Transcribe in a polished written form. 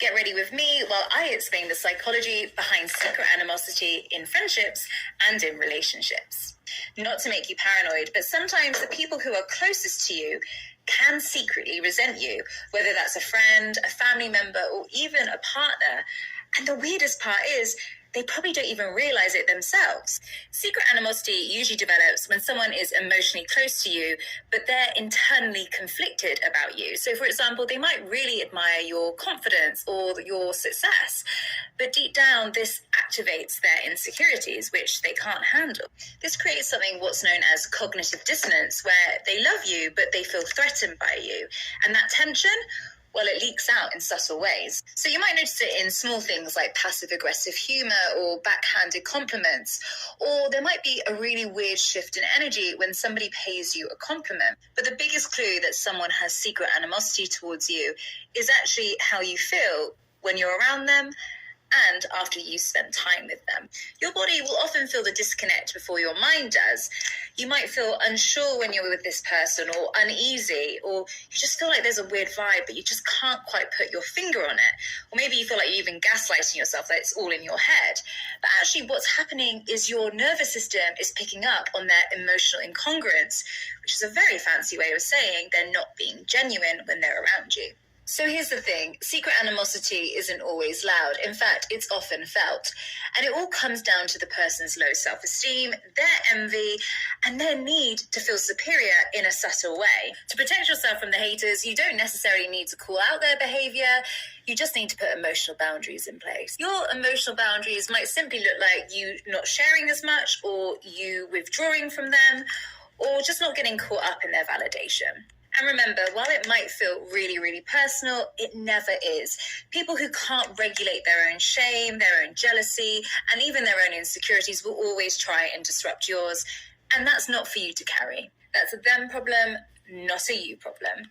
Get ready with me while I explain the psychology behind secret animosity in friendships and in relationships. Not to make you paranoid, but sometimes the people who are closest to you can secretly resent you, whether that's a friend, a family member, or even a partner. And the weirdest part is, they probably don't even realize it themselves. Secret animosity usually develops when someone is emotionally close to you, but they're internally conflicted about you. So, for example, they might really admire your confidence or your success, but deep down, this activates their insecurities, which they can't handle. This creates something what's known as cognitive dissonance, where they love you, but they feel threatened by you. And that tension, well, it leaks out in subtle ways. So you might notice it in small things like passive-aggressive humor or backhanded compliments, or there might be a really weird shift in energy when somebody pays you a compliment. But the biggest clue that someone has secret animosity towards you is actually how you feel when you're around them and after you spend time with them. Your body will often feel the disconnect before your mind does. You might feel unsure when you're with this person, or uneasy, or you just feel like there's a weird vibe, but you just can't quite put your finger on it. Or maybe you feel like you're even gaslighting yourself, that it's all in your head. But actually what's happening is your nervous system is picking up on their emotional incongruence, which is a very fancy way of saying they're not being genuine when they're around you. So here's the thing, secret animosity isn't always loud. In fact, it's often felt. And it all comes down to the person's low self-esteem, their envy, and their need to feel superior in a subtle way. To protect yourself from the haters, you don't necessarily need to call out their behavior. You just need to put emotional boundaries in place. Your emotional boundaries might simply look like you not sharing as much, or you withdrawing from them, or just not getting caught up in their validation. And remember, while it might feel really, really personal, it never is. People who can't regulate their own shame, their own jealousy, and even their own insecurities will always try and disrupt yours. And that's not for you to carry. That's a them problem, not a you problem.